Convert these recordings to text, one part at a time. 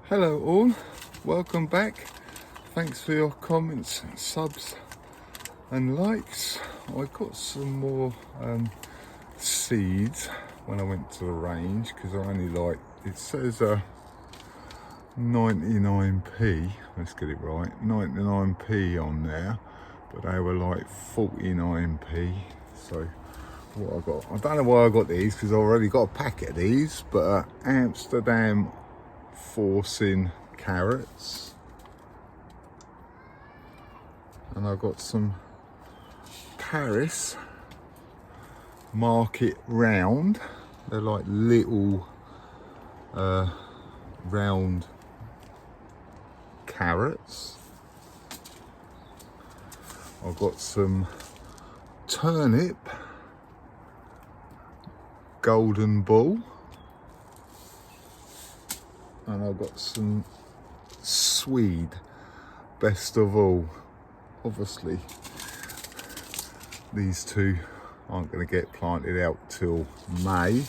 Hello all, welcome back. Thanks for your comments, subs and likes. I got some more seeds when I went to the range because I only it says 99p, let's get it right, 99p on there, but they were like 49p. So what I got, I don't know why I got these because I already got a packet of these, but Amsterdam forcing carrots, and I've got some Paris market round. They're like little round carrots. I've got some turnip golden ball, and I've got some Swede best of all. Obviously these two aren't going to get planted out till May.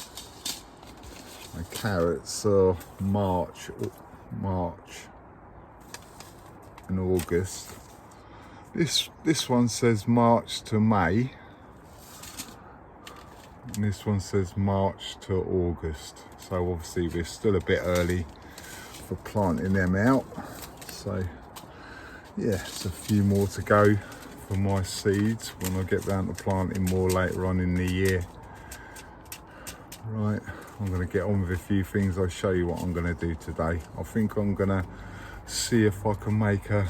My carrots are March and August. This one says March to May, and this one says March to August. So obviously we're still a bit early for planting them out. So yeah, it's a few more to go for my seeds when I get round to planting more later on in the year. Right, I'm going to get on with a few things. I'll show you what I'm going to do today. I think I'm going to see if I can make a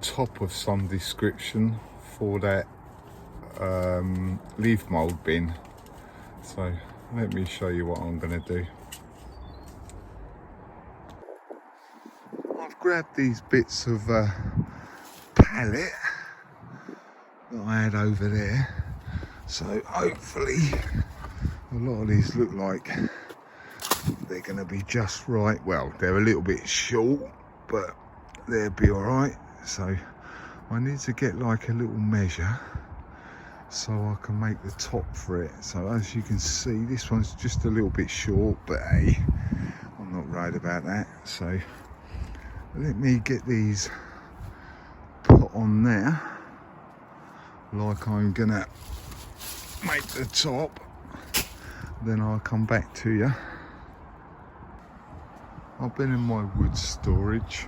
top of some description for that leaf mould bin. So let me show you what I'm going to do. I've grabbed these bits of pallet that I had over there, so hopefully a lot of these look like they're going to be just right. Well, they're a little bit short, but they'll be all right. So I need to get like a little measure so I can make the top for it. So as you can see, this one's just a little bit short, but hey, I'm not worried about that. So let me get these put on there like I'm gonna make the top, then I'll come back to you. I've been in my wood storage,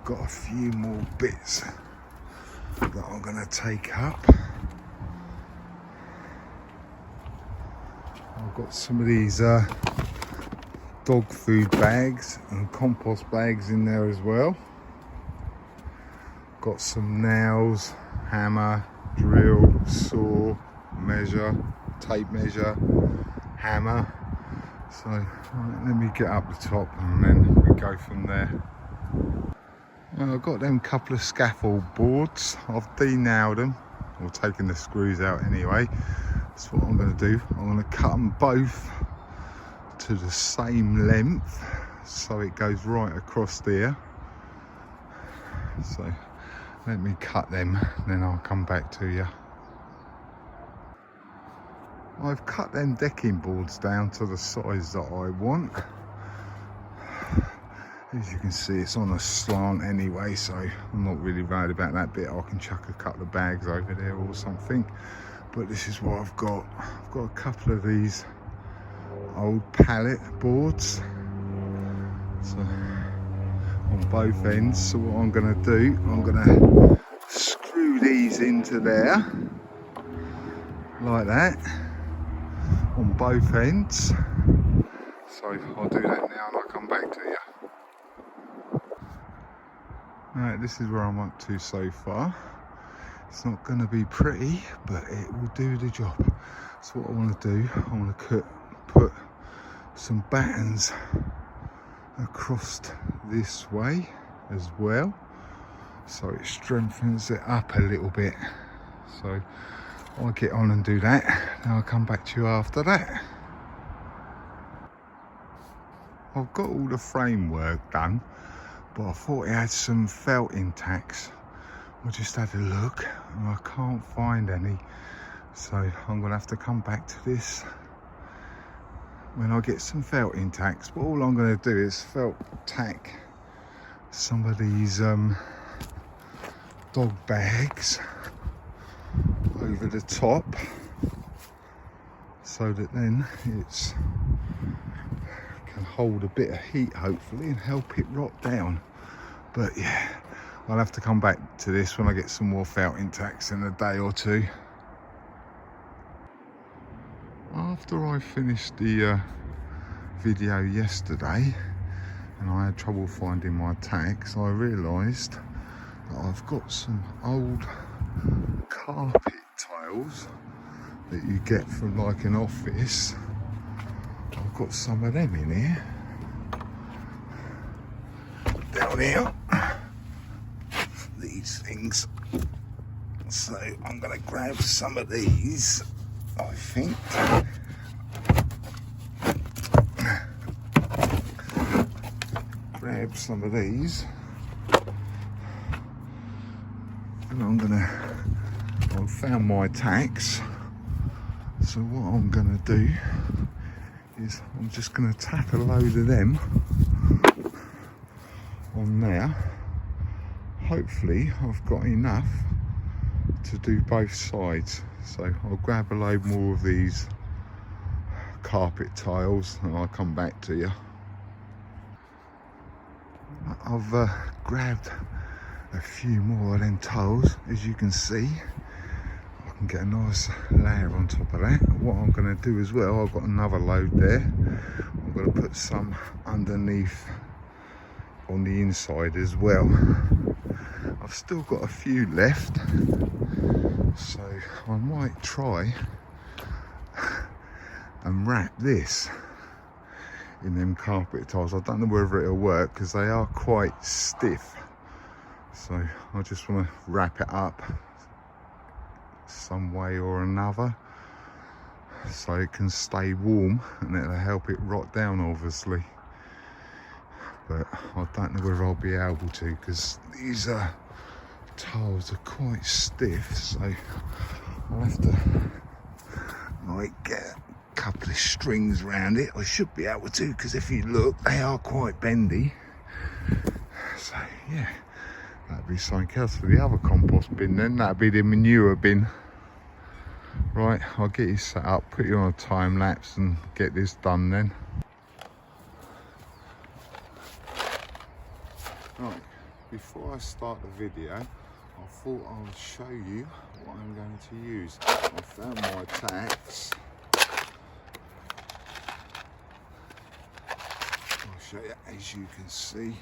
got a few more bits that I'm gonna take up. I've got some of these dog food bags and compost bags in there as well. Got some nails, hammer, drill, saw, measure, tape measure, hammer. So right, let me get up the top and then we go from there. Well, I've got them couple of scaffold boards. I've de-nailed them, or taken the screws out anyway. That's what I'm going to do. I'm going to cut them both to the same length so it goes right across there. So let me cut them, then I'll come back to you. I've cut them decking boards down to the size that I want. As you can see, it's on a slant anyway, so I'm not really worried about that bit. I can chuck a couple of bags over there or something. But this is what I've got. I've got a couple of these old pallet boards, so on both ends. So what I'm going to do, I'm going to screw these into there like that on both ends. So I'll do that now and I'll come back to you. Alright, this is where I'm up to so far. It's not going to be pretty, but it will do the job. So what I want to do, I want to put some battens across this way as well, so it strengthens it up a little bit. So I'll get on and do that, and I'll come back to you after that. I've got all the framework done, but I thought it had some felting tacks. I just had a look and I can't find any, so I'm gonna have to come back to this when I get some felting tacks, but all I'm going to do is felt tack some of these dog bags over the top, so that then it's can hold a bit of heat hopefully and help it rot down. But yeah, I'll have to come back to this when I get some more felting tacks in a day or two. After I finished the video yesterday and I had trouble finding my tacks, I realised that I've got some old carpet tiles that you get from like an office. I've got some of them in here, down here, these things. So I'm going to grab some of these, I think. Grab some of these, and I've found my tacks. So what I'm going to do is I'm just going to tack a load of them on there. Hopefully I've got enough to do both sides. So I'll grab a load more of these carpet tiles and I'll come back to you. I've grabbed a few more of them tiles. As you can see, I can get a nice layer on top of that. What I'm going to do as well, I've got another load there. I'm going to put some underneath on the inside as well. I've still got a few left, so I might try and wrap this in them carpet tiles. I don't know whether it'll work because they are quite stiff, so I just want to wrap it up some way or another so it can stay warm, and it'll help it rot down obviously. But I don't know whether I'll be able to because these tiles are quite stiff, so I'll have to like get a couple of strings around it. I should be able to, because if you look, they are quite bendy. So yeah, that'd be something else for the other compost bin then. That'd be the manure bin. Right, I'll get you set up, put you on a time lapse and get this done then. Right, before I start the video, I thought I would show you what I'm going to use. I found my tacks. I'll show you. As you can see,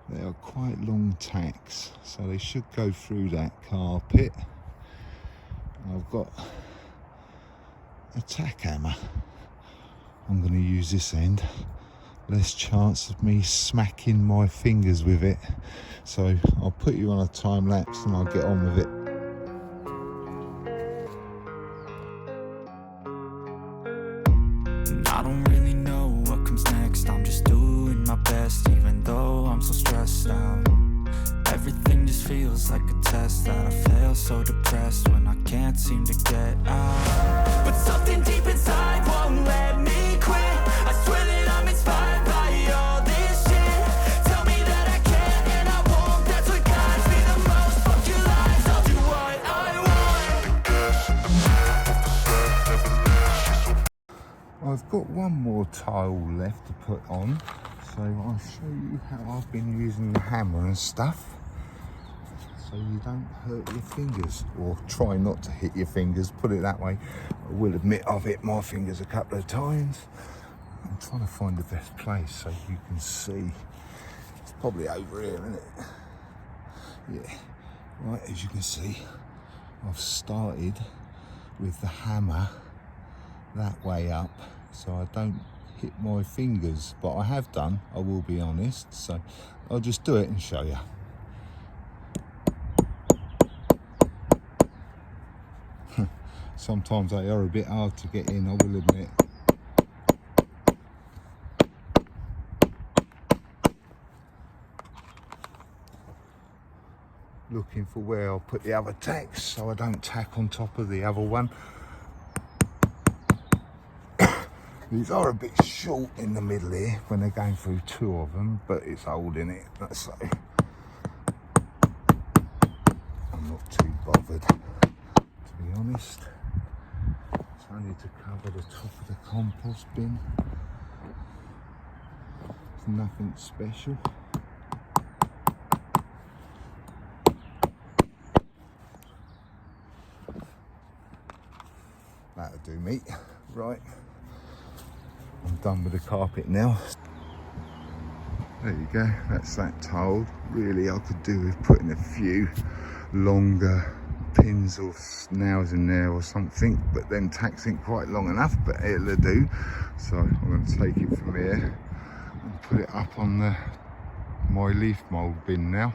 they are quite long tacks, so they should go through that carpet. I've got a tack hammer. I'm going to use this end. Less chance of me smacking my fingers with it. So I'll put you on a time lapse and I'll get on with it. I don't really know what comes next. I'm just doing my best, even though I'm so stressed out. Everything just feels like a test that I fail, so depressed when I can't seem to get out. But something deep inside won't let me quit. I swear that I'm inspired by all this shit. Tell me that I can and I won't. That's what guides me the most. Fuck your lies, I'll do what I want. I've got one more tile left to put on, so I'll show you how I've been using the hammer and stuff, so you don't hurt your fingers, or try not to hit your fingers, put it that way. I will admit I've hit my fingers a couple of times. I'm trying to find the best place so you can see. It's probably over here, isn't it? Yeah, right, as you can see, I've started with the hammer that way up so I don't hit my fingers, but I have done, I will be honest, so I'll just do it and show you. Sometimes they are a bit hard to get in, I will admit. Looking for where I'll put the other tacks so I don't tack on top of the other one. These are a bit short in the middle here when they're going through two of them, but it's holding it, so I'm not too bothered, to be honest. It's only to cover the top of the compost bin. It's nothing special. That'll do me. Right, I'm done with the carpet now. There you go, that's that tiled. Really, I could do with putting a few longer pins or nails in there or something, but then tacks ain't quite long enough, but it'll do. So I'm going to take it from here and put it up on my leaf mould bin now.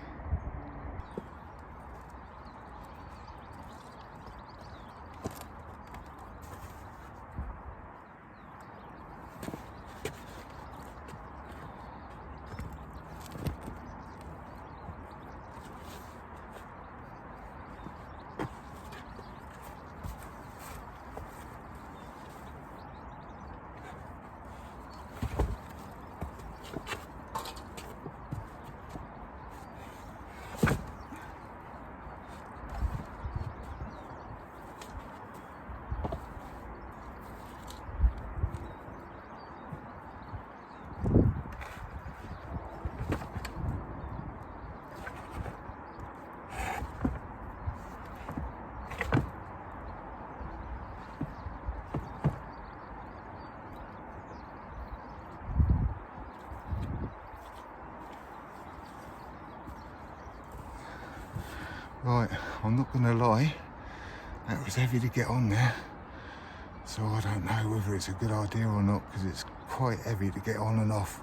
Right, I'm not going to lie, that was heavy to get on there, so I don't know whether it's a good idea or not, because it's quite heavy to get on and off.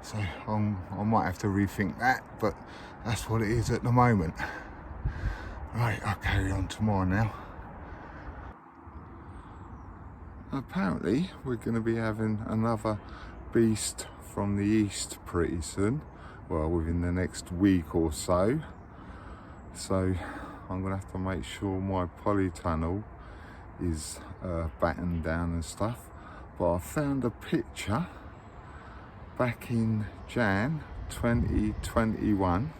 So I might have to rethink that, but that's what it is at the moment. Right, I'll carry on tomorrow now. Apparently we're going to be having another beast from the east pretty soon, well, within the next week or so. So I'm going to have to make sure my polytunnel is battened down and stuff. But I found a picture back in Jan 2021,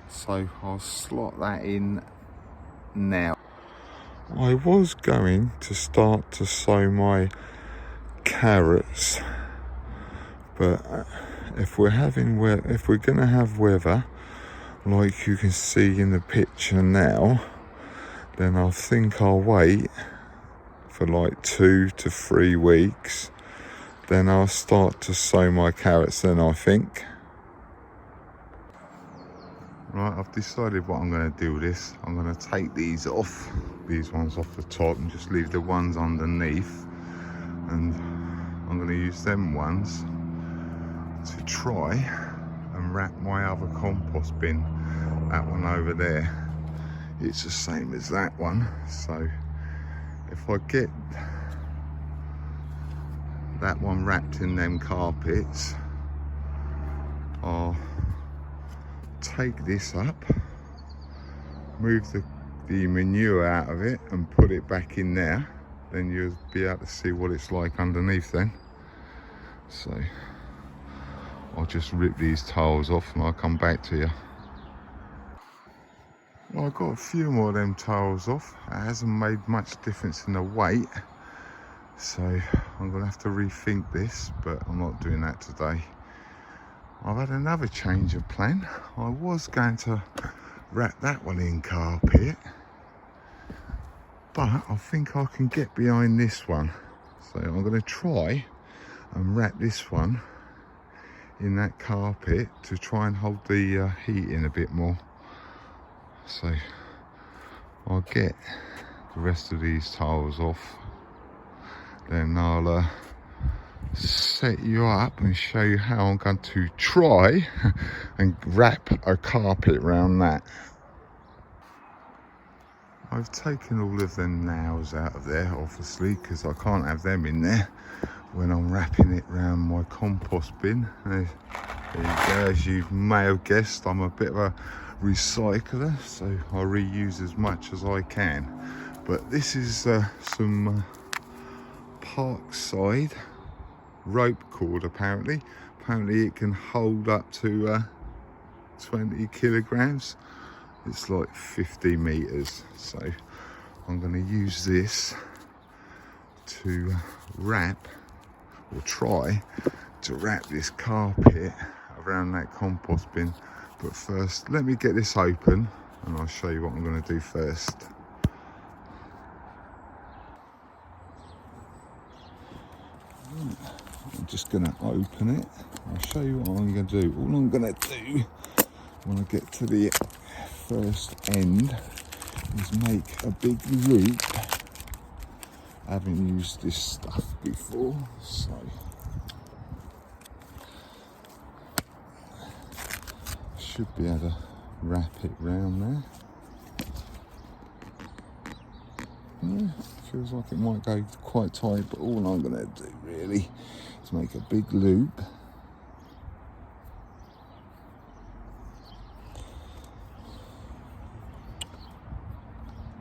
so I'll slot that in now. I was going to start to sow my carrots, but if we're going to have weather like you can see in the picture now, then I think I'll wait for like 2 to 3 weeks, then I'll start to sow my carrots then, I think. Right, I've decided what I'm going to do with this. I'm going to take these ones off the top, and just leave the ones underneath, and I'm going to use them ones to try and wrap my other compost bin, that one over there. It's the same as that one, so if I get that one wrapped in them carpets, I'll take this up, move the manure out of it and put it back in there, then you'll be able to see what it's like underneath then. So I'll just rip these tiles off and I'll come back to you. Well, I've got a few more of them tiles off. It hasn't made much difference in the weight, so I'm going to have to rethink this, but I'm not doing that today. I've had another change of plan. I was going to wrap that one in carpet, but I think I can get behind this one. So I'm going to try and wrap this one in that carpet to try and hold the heat in a bit more. So I'll get the rest of these tiles off, then I'll set you up and show you how I'm going to try and wrap a carpet around that. I've taken all of them nails out of there, obviously, because I can't have them in there when I'm wrapping it around my compost bin. There you go. As you may have guessed, I'm a bit of a recycler, so I reuse as much as I can. But this is some Parkside rope cord apparently. Apparently it can hold up to 20 kilograms. It's like 50 meters. So I'm going to use this to wrap, or try to wrap this carpet around that compost bin. But first, let me get this open and I'll show you what I'm going to do first. I'm just going to open it. I'll show you what I'm going to do. All I'm going to do when I get to the first end is make a big loop. I haven't used this stuff before, so should be able to wrap it round there. Yeah, feels like it might go quite tight, but all I'm going to do really is make a big loop.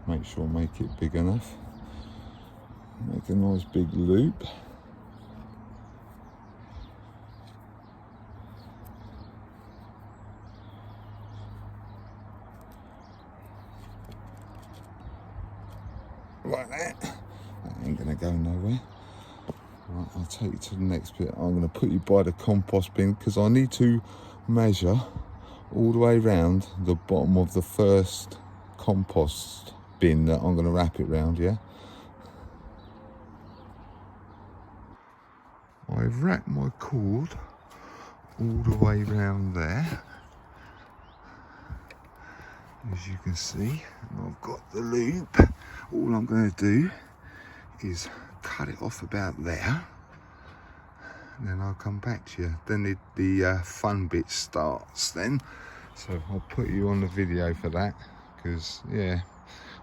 Make sure I make it big enough. Make a nice big loop. Like that. That ain't gonna go nowhere. Right, I'll take you to the next bit. I'm gonna put you by the compost bin because I need to measure all the way around the bottom of the first compost bin that I'm gonna wrap it round, yeah? I've wrapped my cord all the way round there, as you can see, and I've got the loop. All I'm going to do is cut it off about there, and then I'll come back to you. Then the fun bit starts then, so I'll put you on the video for that, because yeah,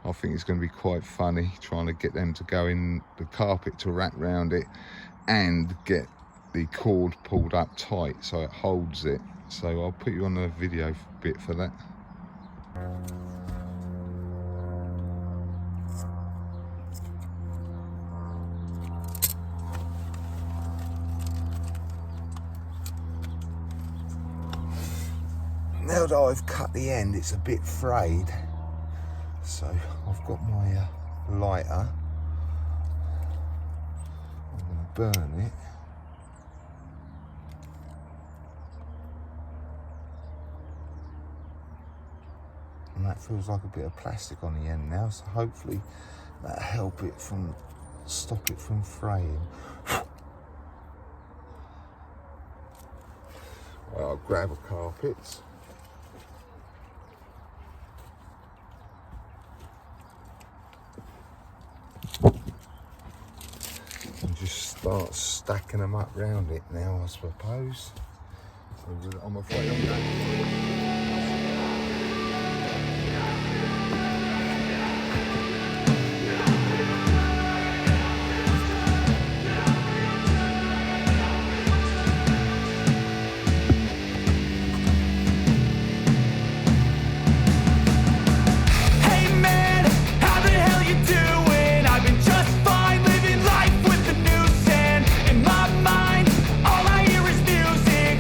I think it's going to be quite funny trying to get them to go in the carpet to wrap round it and get the cord pulled up tight so it holds it. So I'll put you on the video bit for that. Now that I've cut the end, it's a bit frayed, so I've got my lighter. I'm going to burn it. And that feels like a bit of plastic on the end now, so hopefully that'll help it from, stop it from fraying. Well, I'll grab a carpet. And just start stacking them up round it now, I suppose. So I'm afraid I'm going.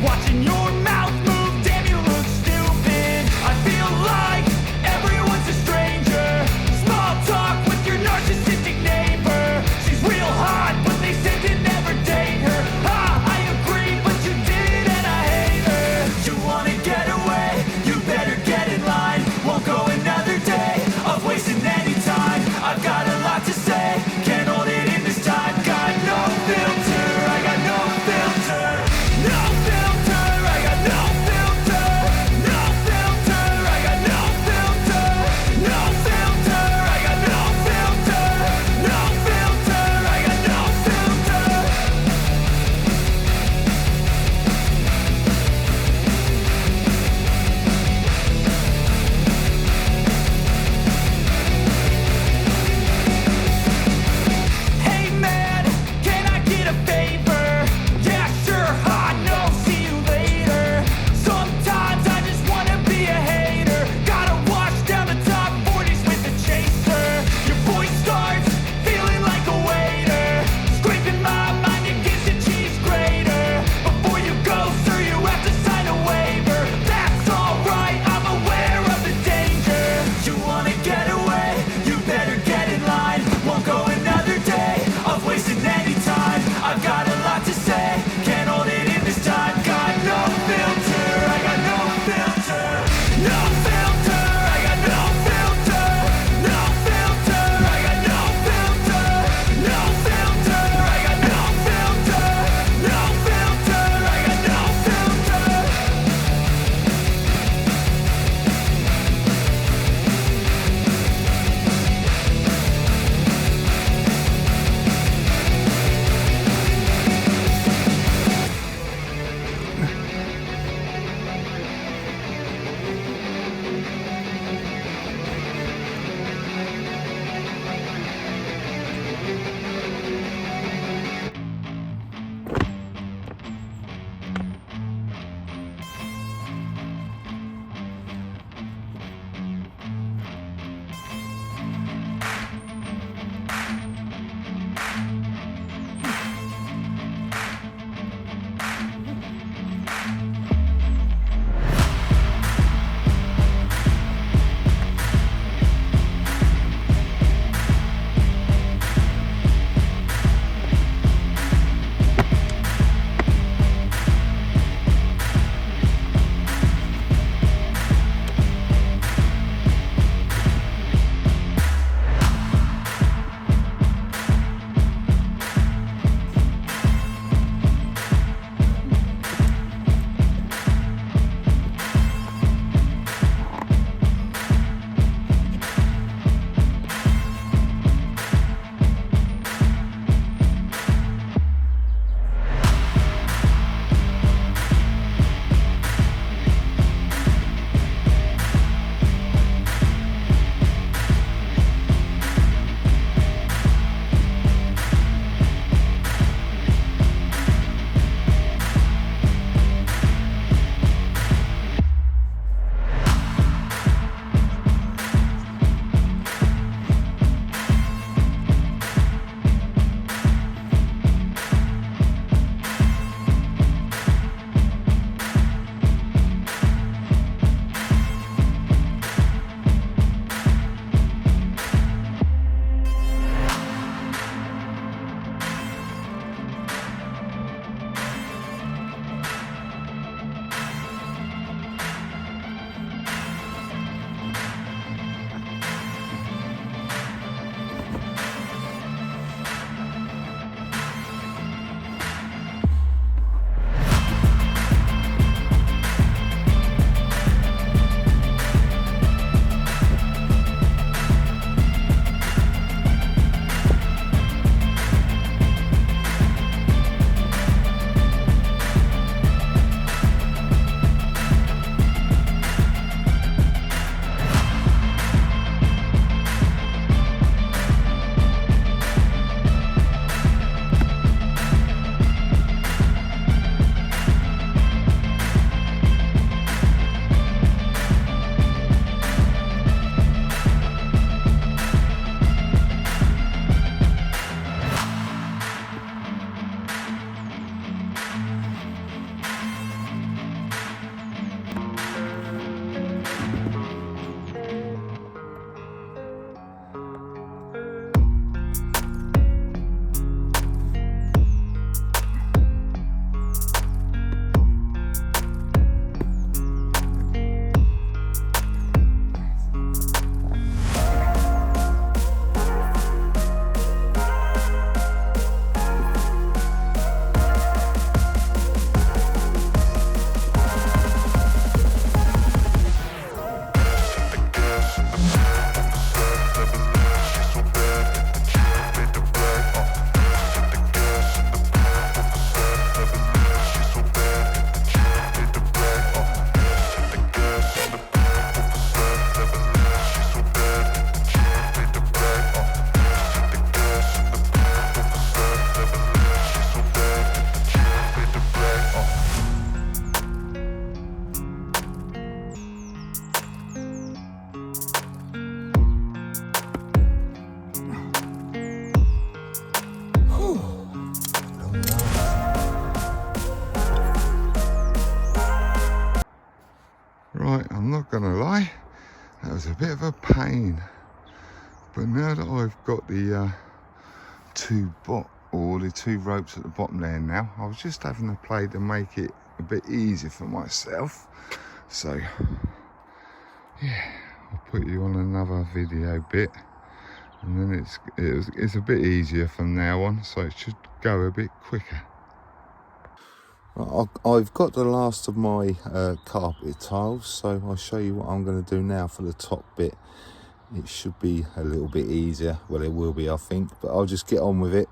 Watching your mouth move, damn you look stupid. I'm not gonna lie, that was a bit of a pain. But now that I've got the two ropes at the bottom there now, I was just having to play to make it a bit easier for myself. So yeah, I'll put you on another video bit, and then it's a bit easier from now on, so it should go a bit quicker. I've got the last of my carpet tiles, so I'll show you what I'm going to do now for the top bit. It should be a little bit easier. Well, it will be, I think, but I'll just get on with it.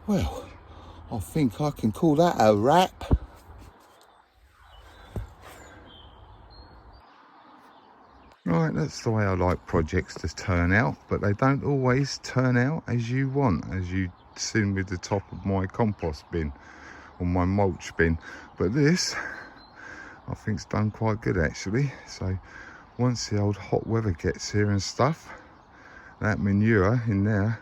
Well, I think I can call that a wrap. Right, that's the way I like projects to turn out, but they don't always turn out as you want, as you've seen with the top of my compost bin or my mulch bin. But this, I think's done quite good actually. So once the old hot weather gets here and stuff, that manure in there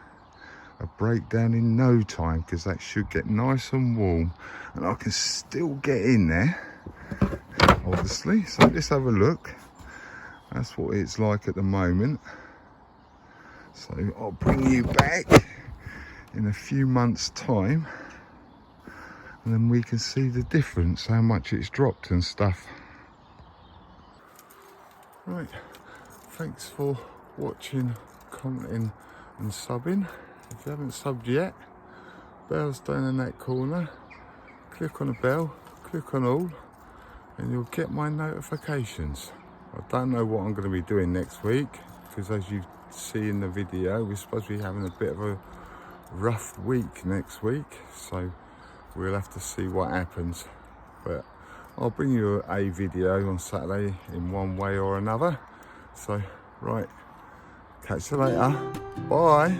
will break down in no time, because that should get nice and warm and I can still get in there, obviously. So let's have a look. That's what it's like at the moment. So I'll bring you back in a few months' time, and then we can see the difference, how much it's dropped and stuff. Right, thanks for watching, commenting and subbing. If you haven't subbed yet, bell's down in that corner. Click on the bell, click on all, and you'll get my notifications. I don't know what I'm going to be doing next week, because as you see in the video, we're supposed to be having a bit of a rough week next week, so we'll have to see what happens. But I'll bring you a video on Saturday in one way or another. So right, catch you later, bye.